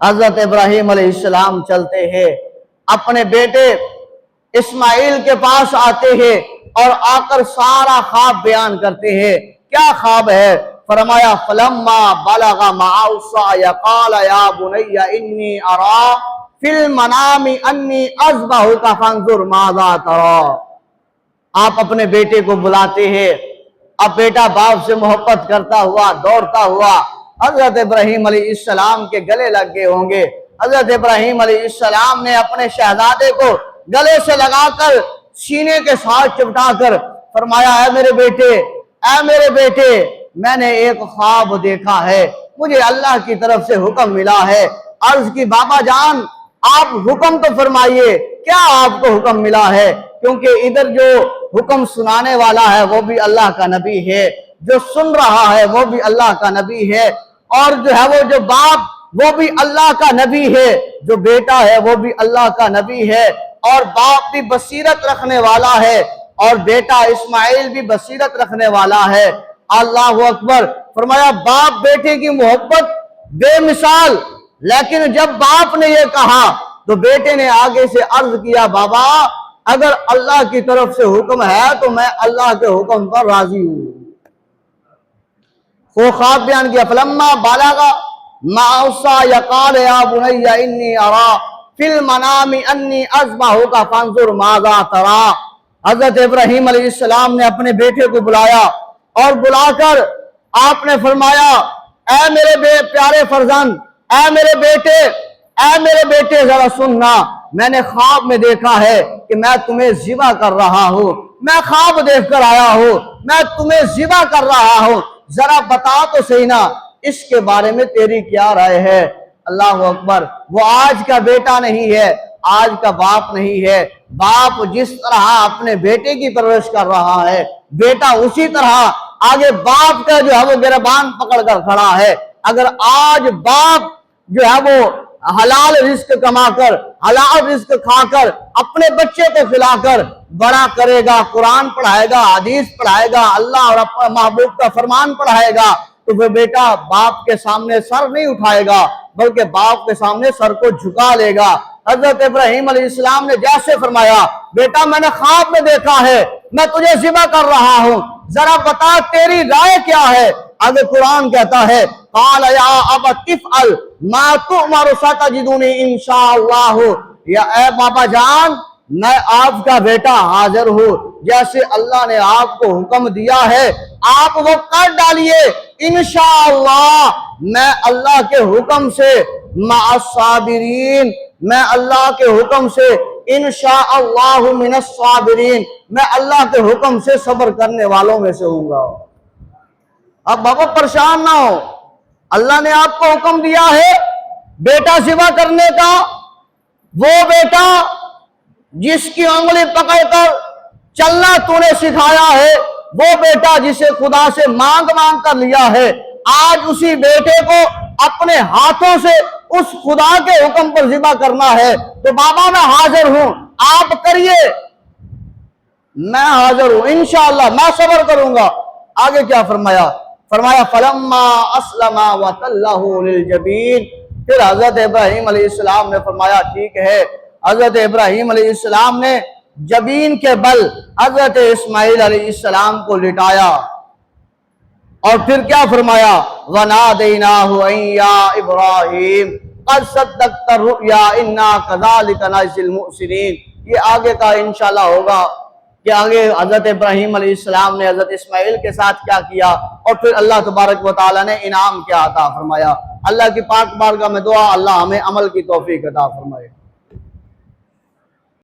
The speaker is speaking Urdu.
حضرت ابراہیم علیہ السلام چلتے ہیں، اپنے بیٹے اسماعیل کے پاس آتے ہیں اور آ کر سارا خواب بیان کرتے ہیں۔ کیا خواب ہے؟ فرمایا فلما بلغ معه السعي قال يا بني اني ارى في المنام اني اذبحك فانظر ماذا ترى۔ آپ اپنے بیٹے کو بلاتے ہیں، اب بیٹا باپ سے محبت کرتا ہوا دوڑتا ہوا حضرت ابراہیم علیہ السلام کے گلے لگ گئے ہوں گے۔ حضرت ابراہیم علیہ السلام نے اپنے شہزادے کو گلے سے لگا کر سینے کے ساتھ چپٹا کر فرمایا اے میرے بیٹے میں نے ایک خواب دیکھا ہے، مجھے اللہ کی طرف سے حکم ملا ہے۔ عرض کی بابا جان آپ حکم تو فرمائیے، کیا آپ کو حکم ملا ہے؟ کیونکہ ادھر جو حکم سنانے والا ہے وہ بھی اللہ کا نبی ہے، جو سن رہا ہے وہ بھی اللہ کا نبی ہے، اور جو ہے وہ جو باپ وہ بھی اللہ کا نبی ہے، جو بیٹا ہے وہ بھی اللہ کا نبی ہے، اور باپ بھی بصیرت رکھنے والا ہے اور بیٹا اسماعیل بھی بصیرت رکھنے والا ہے۔ اللہ اکبر۔ فرمایا باپ بیٹے کی محبت بے مثال، لیکن جب باپ نے یہ کہا تو بیٹے نے آگے سے عرض کیا بابا اگر اللہ کی طرف سے حکم ہے تو میں اللہ کے حکم پر راضی ہوں۔ وہ خواب بیان کیا فلما بلغ معه السعي قال يا بني اني ارى في المنام اني اذبحك فانظر ماذا ترى۔ حضرت ابراہیم علیہ السلام نے اپنے بیٹے کو بلایا اور بلا کر آپ نے فرمایا اے میرے پیارے فرزند، اے میرے بیٹے ذرا سننا، میں نے خواب میں دیکھا ہے کہ میں تمہیں ذبح کر رہا ہوں، میں خواب دیکھ کر آیا ہوں، میں تمہیں ذبح کر رہا ہوں، ذرا بتا تو صحیح نا اس کے بارے میں تیری کیا رائے ہے؟ اللہ اکبر۔ وہ آج کا بیٹا نہیں ہے، آج کا باپ نہیں ہے۔ باپ جس طرح اپنے بیٹے کی پرورش کر رہا ہے، بیٹا اسی طرح آگے باپ کا جو ہے وہ گربان پکڑ کر کھڑا ہے۔ اگر آج باپ جو ہے وہ حلال رزق کما کر حلال رزق کھا کر اپنے بچے کو کھلا کر بڑا کرے گا، قرآن پڑھائے گا، حدیث پڑھائے گا، اللہ اور اپنے محبوب کا فرمان پڑھائے گا، تو وہ بیٹا باپ کے سامنے سر نہیں اٹھائے گا بلکہ باپ کے سامنے سر کو جھکا لے گا۔ حضرت ابراہیم علیہ السلام نے جیسے فرمایا بیٹا میں نے خواب میں دیکھا ہے، میں تجھے ذبح کر رہا ہوں، ذرا بتا تیری رائے کیا ہے؟ آگے قرآن کہتا ہے قال یا ابت افعل ما تؤمر ستجدنی انشاءاللہ، یا اے بابا جان میں آپ کا بیٹا حاضر ہوں، جیسے اللہ نے آپ کو حکم دیا ہے آپ وہ کر ڈالیے، انشاءاللہ میں اللہ کے حکم سے مع الصابرین، میں اللہ کے حکم سے انشاءاللہ من الصابرین، میں اللہ کے حکم سے صبر کرنے والوں میں سے ہوں گا۔ اب بابا پریشان نہ ہو، اللہ نے آپ کو حکم دیا ہے بیٹا ذبح کرنے کا، وہ بیٹا جس کی انگلی پکڑ کر چلنا تو نے سکھایا ہے، وہ بیٹا جسے خدا سے مانگ کر لیا ہے، آج اسی بیٹے کو اپنے ہاتھوں سے اس خدا کے حکم پر ذبح کرنا ہے، تو بابا میں حاضر ہوں، آپ کریے، میں حاضر ہوں، انشاءاللہ میں صبر کروں گا۔ آگے کیا فرمایا؟ فرمایا فلما اسلم وتلہ للجبین، پھر حضرت ابراہیم علیہ السلام نے فرمایا ٹھیک ہے۔ حضرت ابراہیم علیہ السلام نے جبین کے بل حضرت اسماعیل علیہ السلام کو لٹایا اور پھر کیا فرمایا وَنَادَيْنَاهُ أَن يَا إِبْرَاهِيمُ قَدْ صَدَّقْتَ الرُّؤْيَا إِنَّا كَذَلِكَ نَجْزِي الْمُحْسِنِينَ۔ یہ آگے کا انشاءاللہ ہوگا کہ آگے حضرت ابراہیم علیہ السلام نے حضرت اسماعیل کے ساتھ کیا کیا اور پھر اللہ تبارک و تعالیٰ نے انعام کیا عطا فرمایا۔ اللہ کی پاک بارگاہ میں دعا اللہ ہمیں عمل کی توفیق عطا فرمائے۔